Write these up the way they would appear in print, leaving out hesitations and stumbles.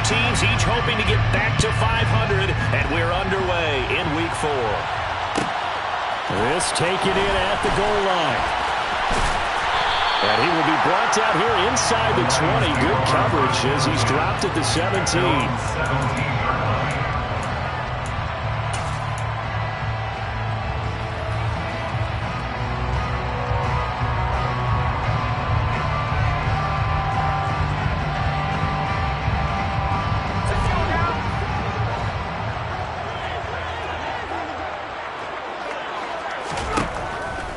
teams each hoping to get back to 500, and we're underway in Week 4. This taken in at the goal line. And he will be brought down here inside the 20. Good coverage as he's dropped at the 17.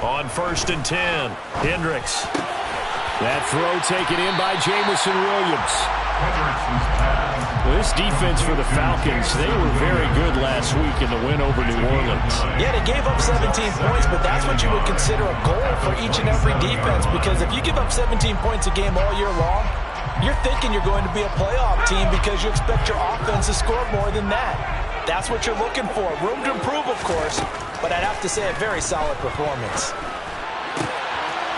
On 1st and 10, Hendricks. That throw taken in by Jamison Williams. Well, this defense for the Falcons, they were very good last week in the win over New Orleans. Yeah, they gave up 17 points, but that's what you would consider a goal for each and every defense, because if you give up 17 points a game all year long, you're thinking you're going to be a playoff team because you expect your offense to score more than that. That's what you're looking for. Room to improve, of course, but I'd have to say a very solid performance.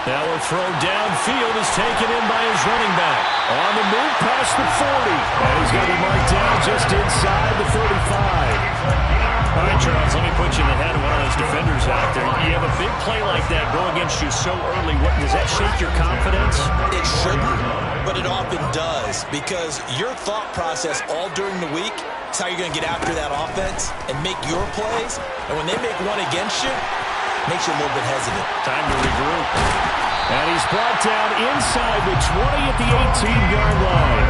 That will throw downfield is taken in by his running back. On the move past the 40. And he's going to be marked down just inside the 35. All right, Charles, let me put you in the head of one of those defenders out there. You have a big play like that go against you so early. Does that shake your confidence? It shouldn't, but it often does, because your thought process all during the week is how you're going to get after that offense and make your plays. And when they make one against you, it makes you a little bit hesitant. Time to regroup. And he's brought down inside the 20 at the 18-yard line.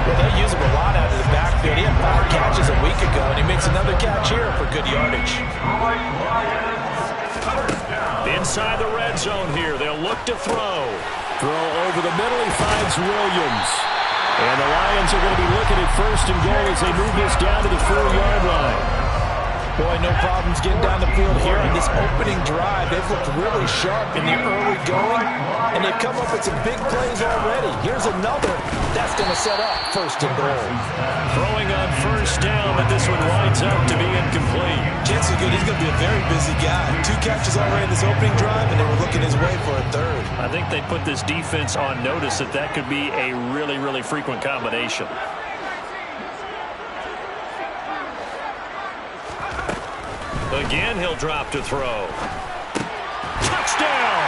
Well, they use him a lot out of the backfield. He had 5 catches a week ago, and he makes another catch here for good yardage. Inside the red zone here, they'll look to throw. Throw over the middle, he finds Williams. And the Lions are going to be looking at 1st and goal as they move this down to the 4-yard line. Boy, no problems getting down the field here on this opening drive. They've looked really sharp in the early going, and they've come up with some big plays already. Here's another that's going to set up 1st and goal. Throwing on 1st down, but this one winds up to be incomplete. Chances are good he's going to be a very busy guy. 2 catches already in this opening drive, and they were looking his way for a 3rd. I think they put this defense on notice that could be a really, really frequent combination. Again, he'll drop to throw. Touchdown!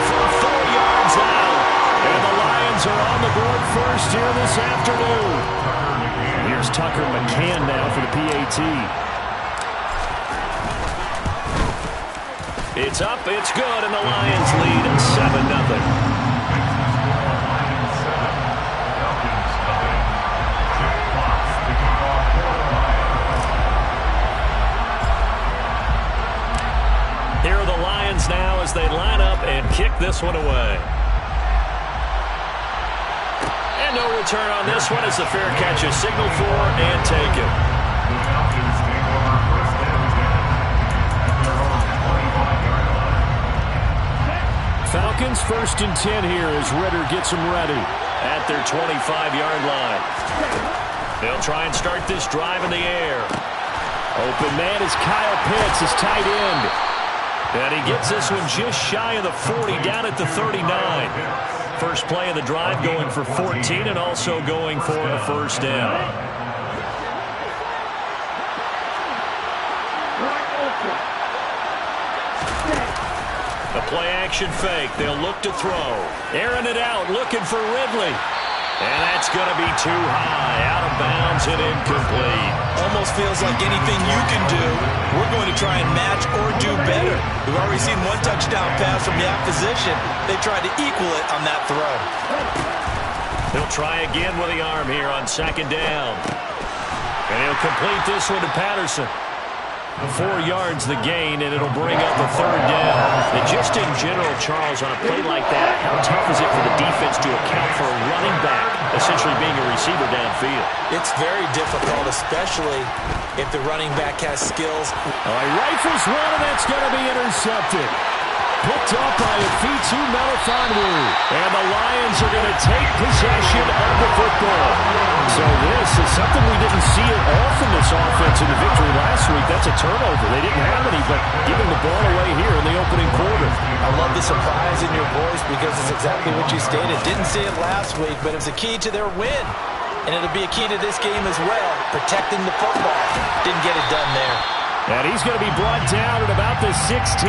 From 4 yards out. And the Lions are on the board first here this afternoon. Here's Tucker McCann now for the PAT. It's up, it's good, and the Lions lead 7-0. Here are the Lions now as they line up and kick this one away. And no return on this one as the fair catch is signaled for and taken. Falcons 1st and 10 here as Ritter gets them ready at their 25-yard line. They'll try and start this drive in the air. Open man is Kyle Pitts, his tight end. And he gets this one just shy of the 40, down at the 39. First play of the drive going for 14 and also going for a 1st down. The play action fake. They'll look to throw. Airing it out, looking for Ridley. And that's going to be too high. Out of bounds and incomplete. Almost feels like anything you can do, we're going to try and match or do better. We've already seen 1 touchdown pass from the opposition. They tried to equal it on that throw. They'll try again with the arm here on 2nd down. And he'll complete this one to Patterson. 4 yards the gain, and it'll bring up the 3rd down. And just in general, Charles, on a play like that, how tough is it for the defense to account for a running back essentially being a receiver downfield? It's very difficult, especially if the running back has skills. All right, rifles one, and that's going to be intercepted. Picked up by Afitu Melifonwu. And the Lions are going to take possession of the football. So this is something we didn't see at all from this offense in the victory last week. That's a turnover. They didn't have any, but giving the ball away here in the opening quarter. I love the surprise in your voice because it's exactly what you stated. Didn't see it last week, but it was a key to their win. And it'll be a key to this game as well, protecting the football. Didn't get it done there. And he's going to be brought down at about the 16.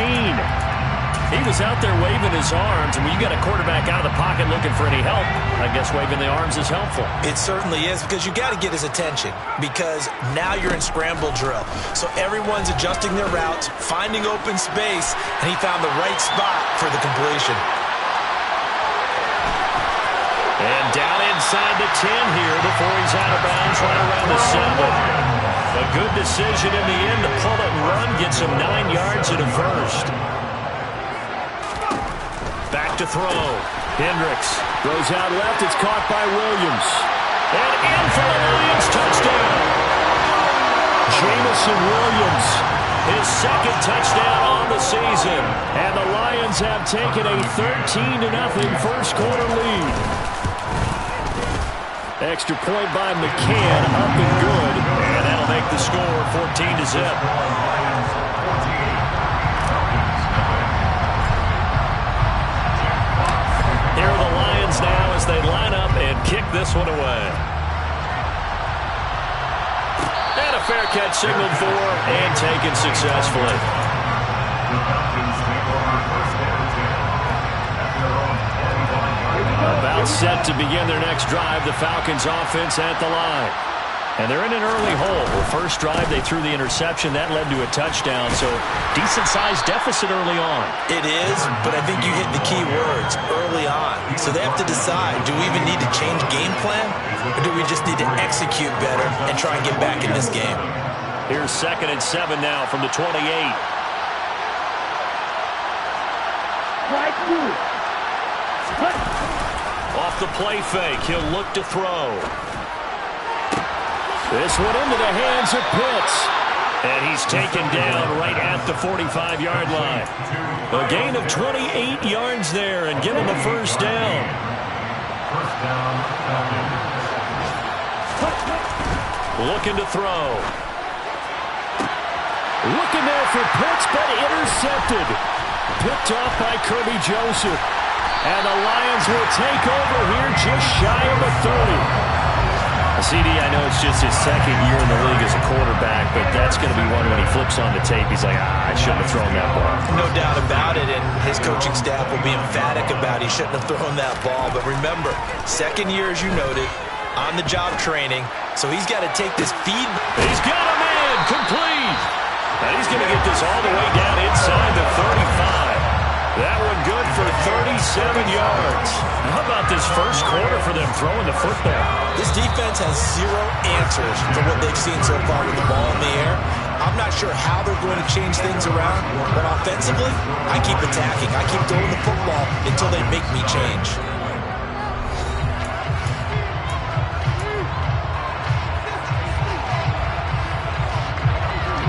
He was out there waving his arms, and when you got a quarterback out of the pocket looking for any help, I guess waving the arms is helpful. It certainly is, because you got to get his attention, because now you're in scramble drill. So everyone's adjusting their routes, finding open space, and he found the right spot for the completion. And down inside the 10 here before he's out of bounds right around the 7. A good decision in the end to pull it and run, gets him 9 yards and a first. Back to throw. Hendricks throws out left. It's caught by Williams. And in for the Lions, touchdown. Jamison Williams, his second touchdown on the season. And the Lions have taken a 13-0 first quarter lead. Extra point by McCann, up and good. And that'll make the score 14-0. Here are the Lions now as they line up and kick this one away. And a fair catch signaled for and taken successfully. About set to begin their next drive, the Falcons offense at the line. And they're in an early hole. The first drive, they threw the interception. That led to a touchdown, so decent-sized deficit early on. It is, but I think you hit the key words, early on. So they have to decide, do we even need to change game plan, or do we just need to execute better and try and get back in this game? Here's 2nd and 7 now from the 28. Off the play fake, he'll look to throw. This one into the hands of Pitts. And he's taken down right at the 45-yard line. A gain of 28 yards there and given the first down. Looking to throw. Looking there for Pitts, but intercepted. Picked off by Kirby Joseph. And the Lions will take over here just shy of a 30. CD, I know it's just his second year in the league as a quarterback, but that's going to be one when he flips on the tape. He's like, I shouldn't have thrown that ball. No doubt about it, and his coaching staff will be emphatic about he shouldn't have thrown that ball. But remember, second year, as you noted, on-the-job training, so he's got to take this feed. He's got a man complete. And he's going to get this all the way down inside the 35. That one good for 37 yards. How about this first quarter for them throwing the football? This defense has zero answers for what they've seen so far with the ball in the air. I'm not sure how they're going to change things around, but offensively, I keep attacking. I keep throwing the football until they make me change.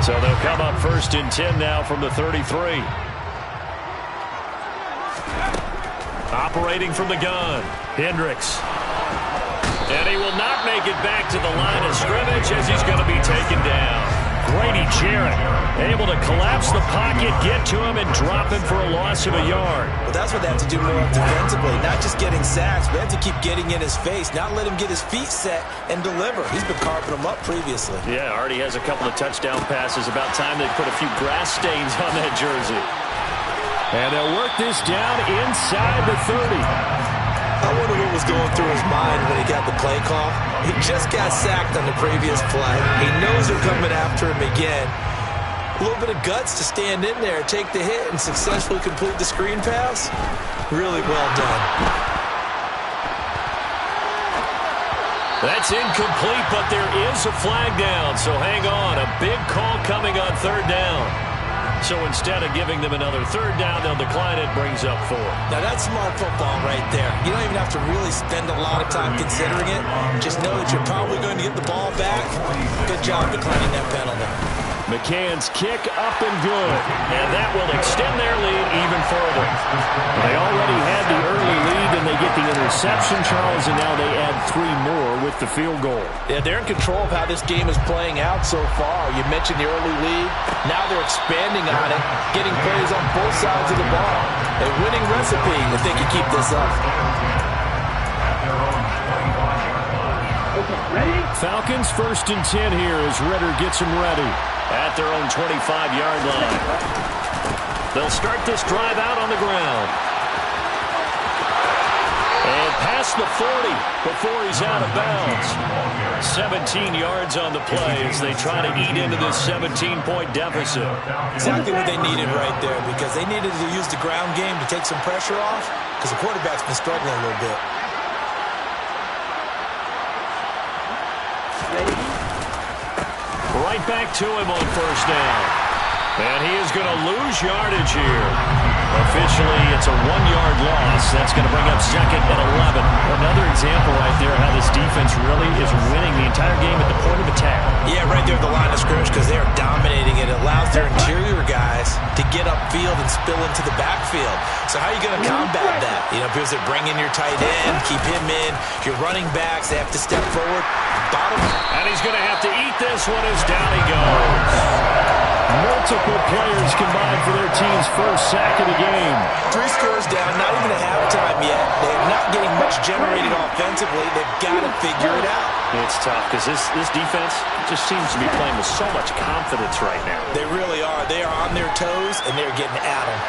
So they'll come up 1st and 10 now from the 33. Operating from the gun, Hendricks. And he will not make it back to the line of scrimmage as he's going to be taken down. Grady Jarrett able to collapse the pocket, get to him, and drop him for a loss of a yard. Well, that's what they have to do more defensively. Not just getting sacks, but they have to keep getting in his face, not let him get his feet set and deliver. He's been carving them up previously. Yeah, already has a couple of touchdown passes. About time they put a few grass stains on that jersey. And they'll work this down inside the 30. I wonder what was going through his mind when he got the play call. He just got sacked on the previous play. He knows they're coming after him again. A little bit of guts to stand in there, take the hit, and successfully complete the screen pass. Really well done. That's incomplete, but there is a flag down, so hang on. A big call coming on 3rd down. So instead of giving them another 3rd down, they'll decline it, brings up 4. Now that's smart football right there. You don't even have to really spend a lot of time considering it. Just know that you're probably going to get the ball back. Good job declining that penalty. McCann's kick up and good. And that will extend their lead even further. They already had the early lead, and they get the interception, Charles, and now they add 3 more with the field goal. Yeah, they're in control of how this game is playing out so far. You mentioned the early lead. Now they're expanding on it, getting plays on both sides of the ball. A winning recipe if they can keep this up. Falcons 1st and 10 here as Ritter gets them ready. At their own 25-yard line. They'll start this drive out on the ground. And past the 40 before he's out of bounds. 17 yards on the play as they try to eat into this 17-point deficit. Exactly what they needed right there, because they needed to use the ground game to take some pressure off, because the quarterback's been struggling a little bit. Right back to him on 1st down. And he is going to lose yardage here. Officially, it's a 1-yard loss. That's going to bring up 2nd and 11. Another example right there how this defense really is winning the entire game at the point of attack. Yeah, right there at the line of scrimmage, because they are dominating it. It allows their interior guys to get upfield and spill into the backfield. So how are you going to combat that? You know, because they bring in your tight end, keep him in. Your running backs, they have to step forward. Bottom. And he's going to have to eat this one as down he goes. Multiple players combined for their team's first sack of the game. 3 scores down, not even at halftime yet. They're not getting much generated offensively. They've got to figure it out. It's tough because this defense just seems to be playing with so much confidence right now. They really are. They are on their toes, and they're getting at them.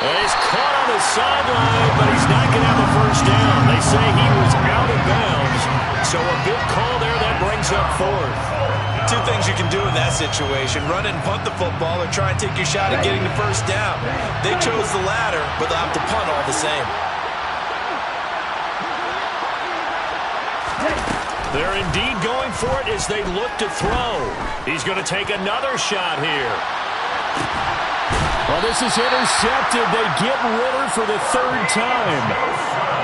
And he's caught on the sideline, but he's not going to have the 1st down. They say he was out of bounds, so a big call there that brings up 4th. 2 things you can do in that situation: run and punt the football, or try and take your shot at getting the 1st down. They chose the latter, but they'll have to punt all the same. They're indeed going for it as they look to throw. He's going to take another shot here. Well, this is intercepted. They get Ritter for the 3rd time.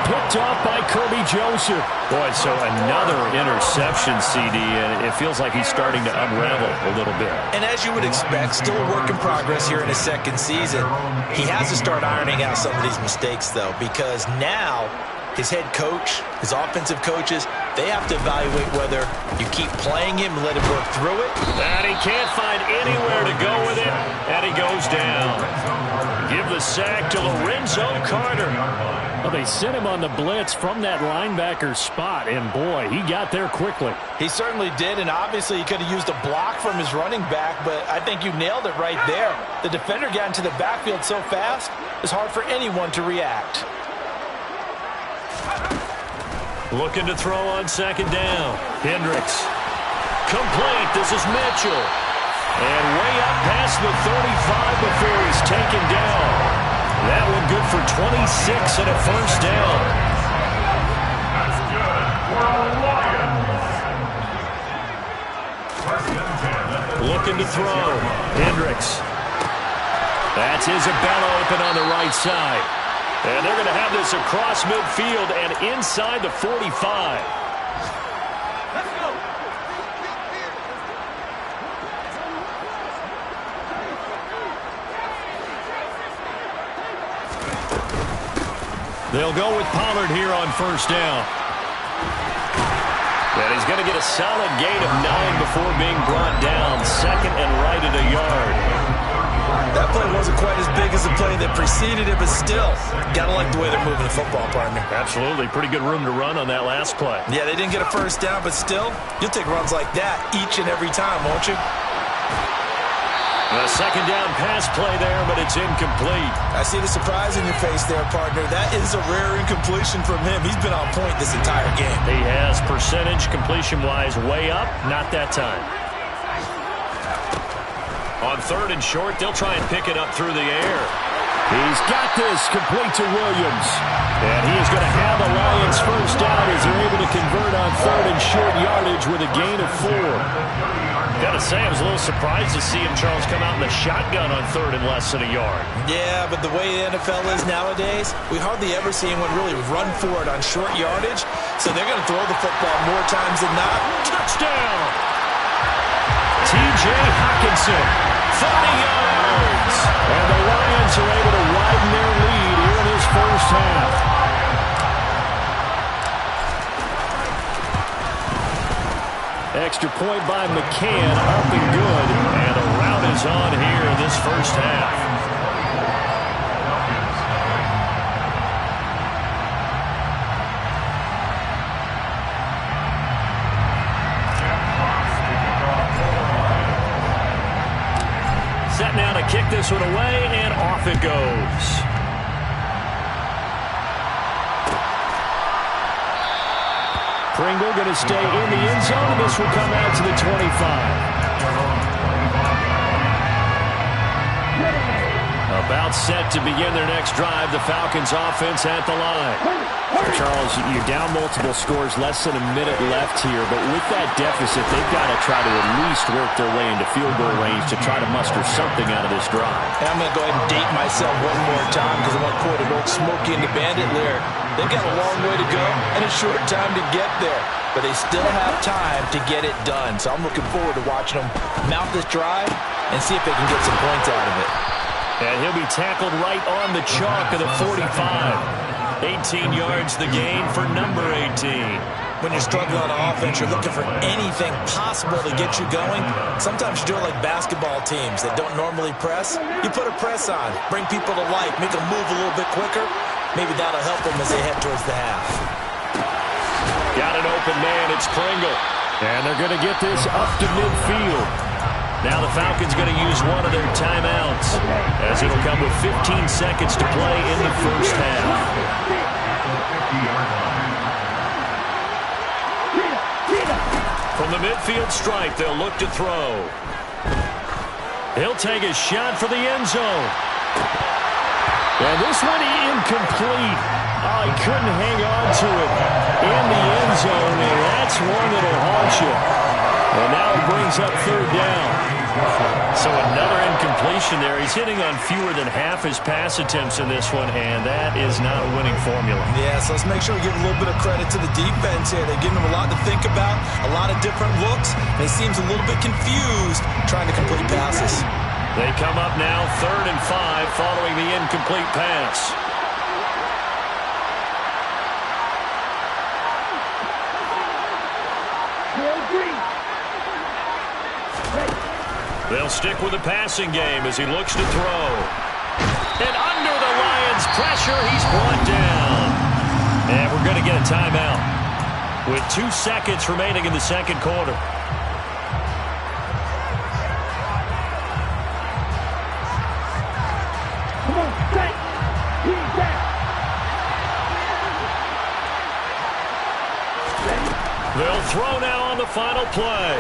Picked off by Kirby Joseph. Boy, so another interception, CD, and it feels like he's starting to unravel a little bit. And as you would expect, still a work in progress here in his 2nd season. He has to start ironing out some of these mistakes, though, because now his head coach, his offensive coaches, they have to evaluate whether you keep playing him and let him work through it. And he can't find anywhere to go with it, and he goes down. Give the sack to Lorenzo Carter. Well, they sent him on the blitz from that linebacker spot, and boy, he got there quickly. He certainly did, and obviously he could have used a block from his running back, but I think you nailed it right there. The defender got into the backfield so fast, it's hard for anyone to react. Looking to throw on 2nd down. Hendricks. Complete. This is Mitchell. And way up past the 35 before he's taken down. That one good for 26 and a 1st down. Looking to throw. Hendricks. That's Isabella open on the right side. And they're going to have this across midfield and inside the 45. Let's go. They'll go with Pollard here on 1st down. And he's going to get a solid gain of 9 before being brought down. 2nd and right at a yard. That play wasn't quite as big as the play that preceded it, but still, got to like the way they're moving the football, partner. Absolutely. Pretty good room to run on that last play. Yeah, they didn't get a 1st down, but still, you'll take runs like that each and every time, won't you? A 2nd down pass play there, but it's incomplete. I see the surprise in your face there, partner. That is a rare incompletion from him. He's been on point this entire game. He has percentage completion-wise way up, not that time. On 3rd and short, they'll try and pick it up through the air. He's got this complete to Williams. And he is going to have a Lions 1st down as they're able to convert on 3rd and short yardage with a gain of 4. Got to say, I was a little surprised to see him, Charles, come out in the shotgun on 3rd and less than a yard. Yeah, but the way the NFL is nowadays, we hardly ever see anyone really run for it on short yardage. So they're going to throw the football more times than not. Touchdown! T.J. Hockenson, 30 yards. And the Lions are able to widen their lead here in this 1st half. Extra point by McCann, up and good. And the route is on here in this 1st half. this one away, and off it goes. Pringle going to stay in the end zone, and this will come out to the 25. About set to begin their next drive, the Falcons offense at the line. Charles, you're down multiple scores, less than a minute left here, but with that deficit, they've got to try to at least work their way into field goal range to try to muster something out of this drive. And I'm going to go ahead and date myself one more time because I want to quote an old Smokey and the Bandit lyric. They've got a long way to go and a short time to get there, but they still have time to get it done. So I'm looking forward to watching them mount this drive and see if they can get some points out of it. And he'll be tackled right on the chalk of the 45. 18 yards the gain for number 18. When you're struggling on offense, you're looking for anything possible to get you going. Sometimes you do it like basketball teams that don't normally press. You put a press on, bring people to life, make them move a little bit quicker. Maybe that'll help them as they head towards the half. Got an open man, it's Pringle. And they're going to get this up to midfield. Now the Falcons going to use one of their timeouts, as it'll come with 15 seconds to play in the first half. From the midfield stripe, they'll look to throw. He'll take a shot for the end zone. And this one incomplete. Oh, he couldn't hang on to it in the end zone, and that's one that'll haunt you. And now it brings up third down. So another incompletion there. He's hitting on fewer than half his pass attempts in this one, and that is not a winning formula. Yeah, so let's make sure we give a little bit of credit to the defense here. They're giving him a lot to think about, a lot of different looks, and he seems a little bit confused trying to complete passes. They come up now 3rd and 5 following the incomplete pass. They'll stick with the passing game as he looks to throw. And under the Lions' pressure, he's brought down. And we're going to get a timeout with 2 seconds remaining in the second quarter. They'll throw now on the final play.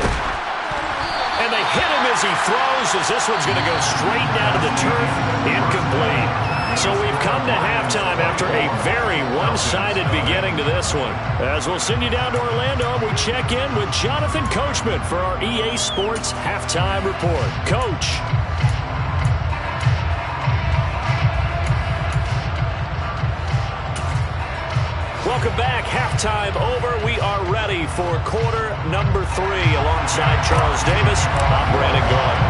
And they hit him as he throws, as this one's going to go straight down to the turf. Incomplete. So we've come to halftime after a very one-sided beginning to this one. As we'll send you down to Orlando, we check in with Jonathan Coachman for our EA Sports Halftime Report. Coach. Welcome back. Halftime over. We are ready for quarter number 3 alongside Charles Davis. I'm Brandon Gault.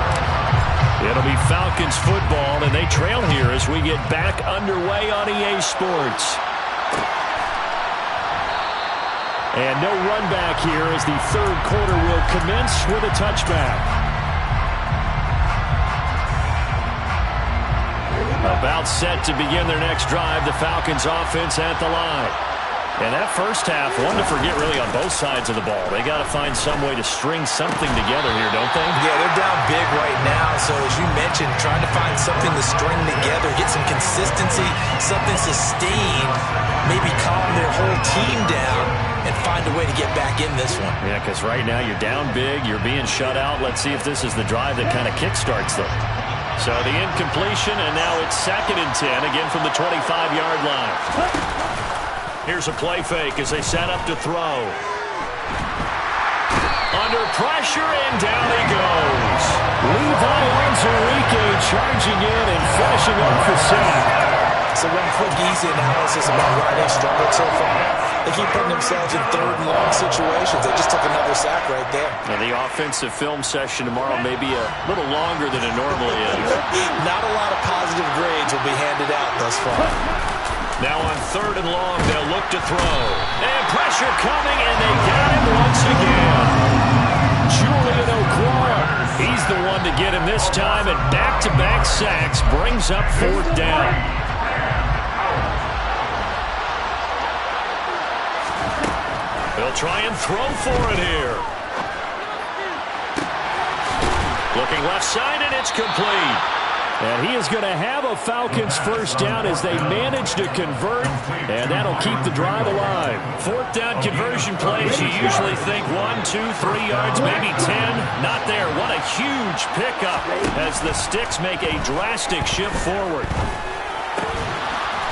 It'll be Falcons football, and they trail here as we get back underway on EA Sports. And no run back here as the third quarter will commence with a touchback. About set to begin their next drive, the Falcons offense at the line. And that first half, one to forget really on both sides of the ball. They got to find some way to string something together here, don't they? Yeah, they're down big right now. So as you mentioned, trying to find something to string together, get some consistency, something sustained, maybe calm their whole team down and find a way to get back in this one. Yeah, because right now you're down big, you're being shut out. Let's see if this is the drive that kind of kickstarts them. So the incompletion, and now it's 2nd and 10, again from the 25-yard line. Here's a play fake as they set up to throw. Under pressure, and down he goes. Levi Onwuzurike charging in and finishing up the sack. So one quick, easy analysis about why they've struggled so far. They keep putting themselves in 3rd and long situations. They just took another sack right there. Now the offensive film session tomorrow may be a little longer than it normally is. Not a lot of positive grades will be handed out thus far. Now on 3rd and long, they'll look to throw. And pressure coming, and they got him once again. Julian Okwara. He's the one to get him this time, and back-to-back sacks brings up 4th down. They'll try and throw for it here. Looking left side, and it's complete. And he is going to have a Falcons first down as they manage to convert, and that'll keep the drive alive. Fourth down conversion plays, you usually think 1, 2, 3 yards, maybe 10. Not there. What a huge pickup as the Sticks make a drastic shift forward.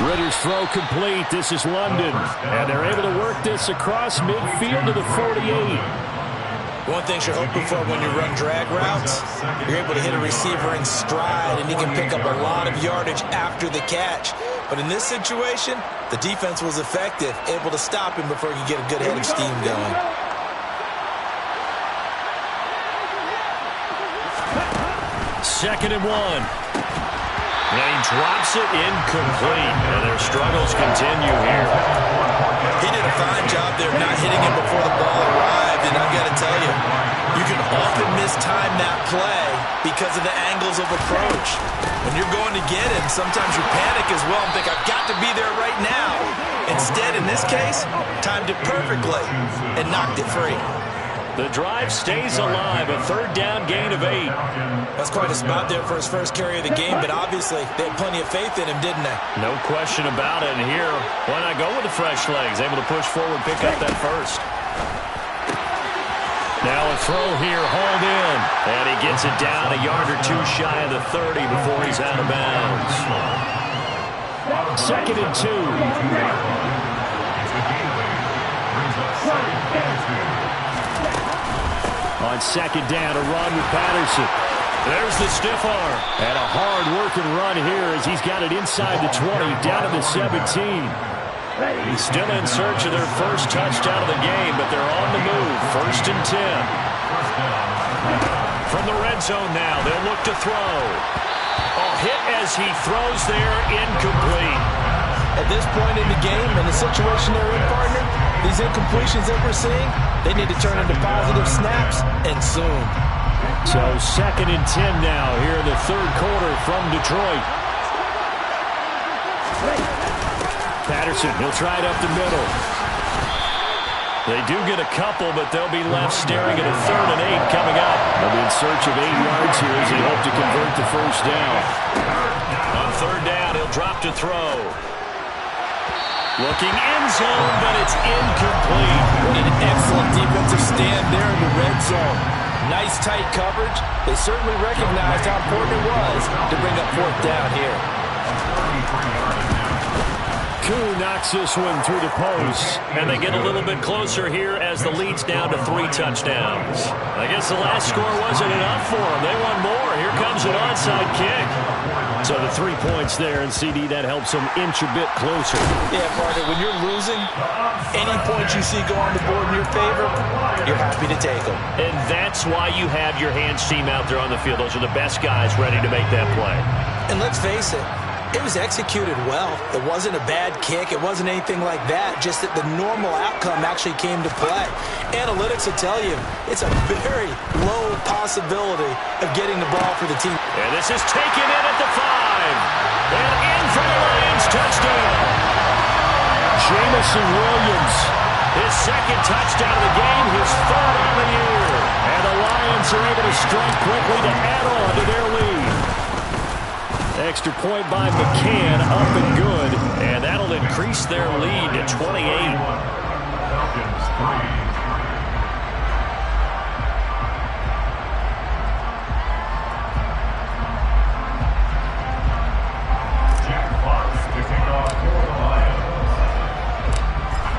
Ritter's throw complete. This is London, and they're able to work this across midfield to the 48. One thing you're hoping for when you run drag routes, you're able to hit a receiver in stride, and he can pick up a lot of yardage after the catch. But in this situation, the defense was effective, able to stop him before he could get a good head of steam going. Second and 1. And he drops it incomplete, and their struggles continue here. He did a fine job there not hitting him before the ball arrived, and I've got to tell you, you can often mistime that play because of the angles of approach. When you're going to get him, sometimes you panic as well and think, I've got to be there right now. Instead, in this case, timed it perfectly and knocked it free. The drive stays alive, a third down gain of 8. That's quite a spot there for his first carry of the game, but obviously they had plenty of faith in him, didn't they? No question about it. And here, why not go with the fresh legs? Able to push forward, pick up that first. Now a throw here, hauled in. And he gets it down a yard or two shy of the 30 before he's out of bounds. Second and 2. On second down, a run with Patterson. There's the stiff arm. And a hard-working run here as he's got it inside the 20, down to the 17. He's still in search of their first touchdown of the game, but they're on the move. First and 10. From the red zone now, they'll look to throw. A hit as he throws there, incomplete. At this point in the game, and the situation they're in, partner, these incompletions that we're seeing, they need to turn into positive snaps, and soon. So second and 10 now here in the third quarter from Detroit. Patterson, he'll try it up the middle. They do get a couple, but they'll be left staring at a third and 8 coming up. They'll be in search of 8 yards here as they hope to convert the first down. On third down, he'll drop to throw. Looking end zone, but it's incomplete. What an excellent defensive stand there in the red zone. Nice tight coverage. They certainly recognized how important it was to bring up fourth down here. Koo knocks this one through the post. And they get a little bit closer here as the lead's down to 3 touchdowns. I guess the last score wasn't enough for them. They want more. Here comes an onside kick. So the 3 points there, and CD, that helps them inch a bit closer. Yeah, partner, when you're losing, any points you see go on the board in your favor, you're happy to take them. And that's why you have your hands team out there on the field. Those are the best guys ready to make that play. And let's face it, it was executed well. It wasn't a bad kick. It wasn't anything like that. Just that the normal outcome actually came to play. Analytics will tell you it's a very low possibility of getting the ball for the team. And this is taken in at the 5. And in for the Lions, touchdown. Jamison Williams. His second touchdown of the game, his third on the year. And the Lions are able to strike quickly to add on to their lead. Extra point by McCann, up and good. And that'll increase their lead to 28.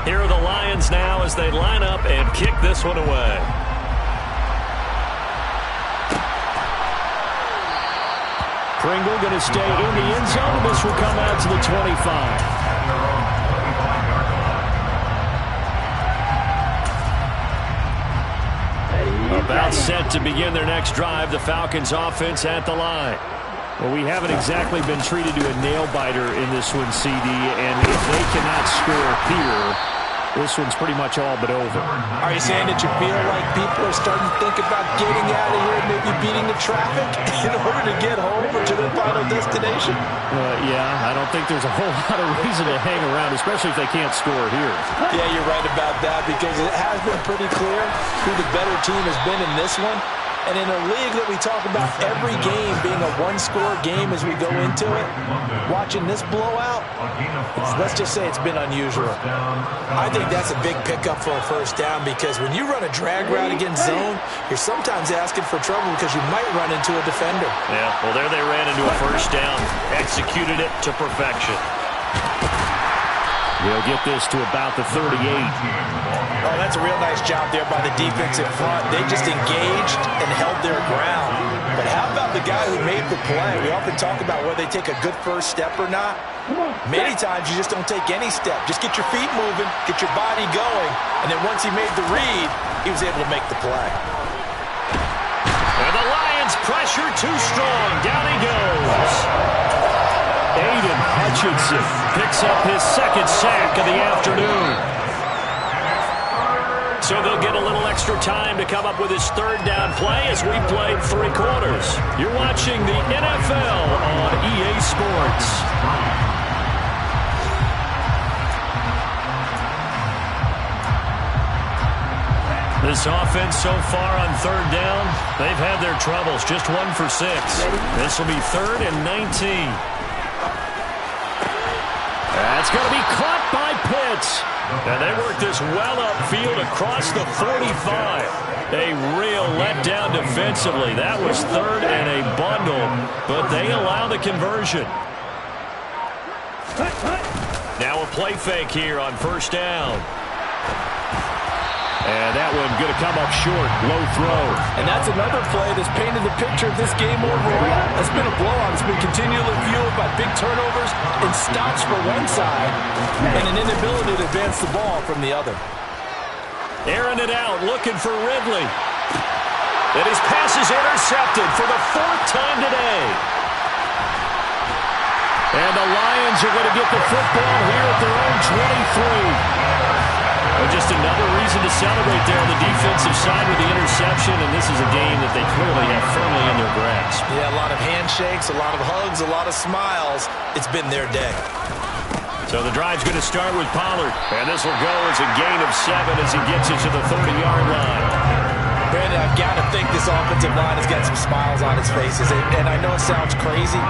Here are the Lions now as they line up and kick this one away. Pringle going to stay in the end zone. This will come out to the 25. About set to begin their next drive, the Falcons offense at the line. Well, we haven't exactly been treated to a nail-biter in this one, CD, and if they cannot score here, this one's pretty much all but over. Are you saying that you feel like people are starting to think about getting out of here and maybe beating the traffic in order to get home or to their final destination? Yeah, I don't think there's a whole lot of reason to hang around, especially if they can't score here. Yeah, you're right about that because it has been pretty clear who the better team has been in this one. And in a league that we talk about every game being a one-score game as we go into it, watching this blowout, let's just say it's been unusual. I think that's a big pickup for a first down because when you run a drag route against zone, you're sometimes asking for trouble because you might run into a defender. Yeah, well, there they ran into a first down, executed it to perfection. We'll get this to about the 38. Oh, that's a real nice job there by the defense in front. They just engaged and held their ground. But how about the guy who made the play? We often talk about whether they take a good first step or not. Many times you just don't take any step. Just get your feet moving, get your body going, and then once he made the read, he was able to make the play. And the Lions pressure too strong. Down he goes. Aiden Hutchinson picks up his second sack of the afternoon. So they'll get a little extra time to come up with his third down play as we played 3 quarters. You're watching the NFL on EA Sports. This offense so far on third down, they've had their troubles. Just 1 for 6. This will be 3rd and 19. That's going to be caught by Pitts. And they work this well upfield across the 45. A real letdown defensively. That was 3rd and a bundle, but they allow the conversion. Now a play fake here on first down. And that one going to come up short. Low throw. And that's another play that's painted the picture of this game overall. It's been a blowout. It's been continually fueled by big turnovers and stops for one side and an inability to advance the ball from the other. Airing it out, looking for Ridley. And his pass is intercepted for the 4th time today. And the Lions are going to get the football here at their own 23. Well, just another reason to celebrate there on the defensive side with the interception, and this is a game that they clearly have firmly in their grasp. Yeah, a lot of handshakes, a lot of hugs, a lot of smiles. It's been their day. So the drive's going to start with Pollard, and this will go as a gain of 7 as he gets it to the 30-yard line. Brandon, I've got to think this offensive line has got some smiles on its faces. And I know it sounds crazy,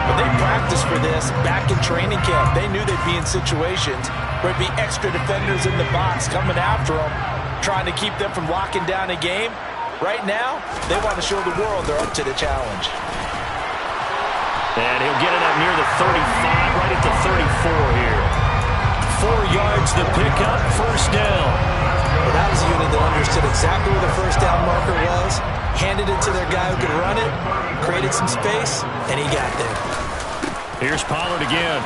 but they practiced for this back in training camp. They knew they'd be in situations where it'd be extra defenders in the box coming after them, trying to keep them from locking down a game. Right now, they want to show the world they're up to the challenge. And he'll get it up near the 35, right at the 34 here. 4 yards the pickup, first down. Well, that was a unit that understood exactly where the first down marker was, handed it to their guy who could run it, created some space, and he got there. Here's Pollard again.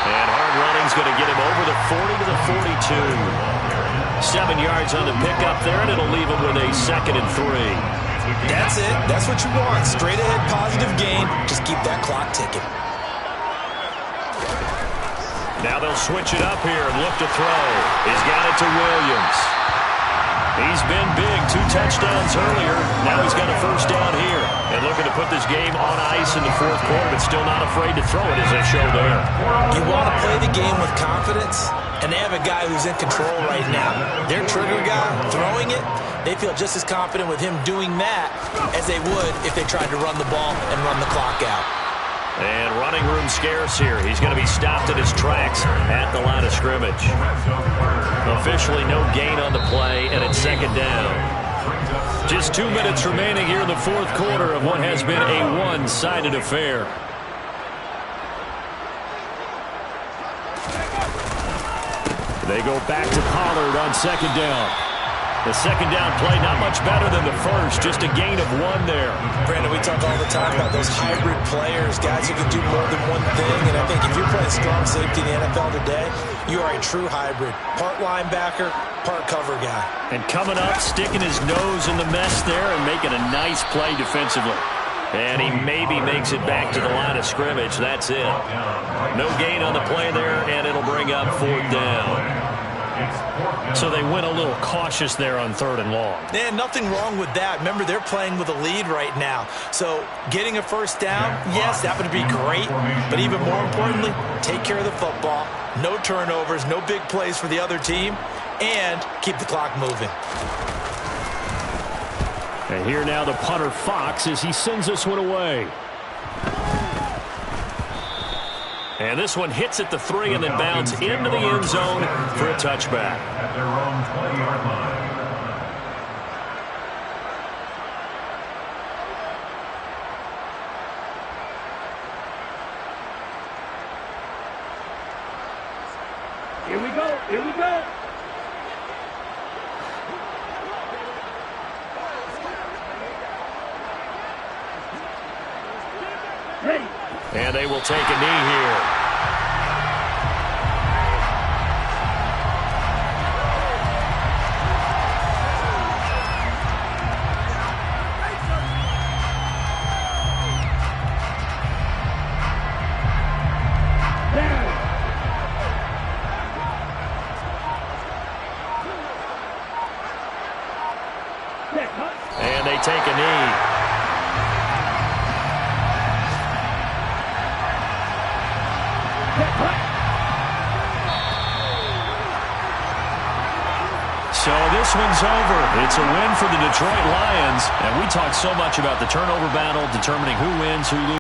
And hard running's going to get him over the 40 to the 42. 7 yards on the pickup there, and it'll leave him with a 2nd and 3. That's it. That's what you want. Straight ahead positive gain. Just keep that clock ticking. Now they'll switch it up here and look to throw. He's got it to Williams. He's been big, 2 touchdowns earlier. Now he's got a first down here. And looking to put this game on ice in the 4th quarter, but still not afraid to throw it as they show there. You want to play the game with confidence, and they have a guy who's in control right now. Their trigger guy, throwing it, they feel just as confident with him doing that as they would if they tried to run the ball and run the clock out. And running room scarce here. He's going to be stopped in his tracks at the line of scrimmage. Officially no gain on the play, and it's 2nd down. Just 2 minutes remaining here in the 4th quarter of what has been a one-sided affair. They go back to Pollard on 2nd down. The 2nd down play, not much better than the first, just a gain of 1 there. Brandon, we talk all the time about those hybrid players, guys who can do more than one thing, and I think if you're playing strong safety in the NFL today, you are a true hybrid. Part linebacker, part cover guy. And coming up, sticking his nose in the mess there and making a nice play defensively. And he maybe makes it back to the line of scrimmage. That's it. No gain on the play there, and it'll bring up 4th down. So they went a little cautious there on 3rd and long. And nothing wrong with that. Remember, they're playing with a lead right now. So getting a first down, yes, that would be great. But even more importantly, take care of the football. No turnovers, no big plays for the other team, and keep the clock moving. And here now the punter, Fox, as he sends this one away. And this one hits at the 3 and then bounds into the end zone for a touchback. At their own 20-yard line. Here we go. Here we go. Ready. And they will take a knee here. And they take a knee. So this one's over. It's a win for the Detroit Lions. And we talked so much about the turnover battle, determining who wins, who loses.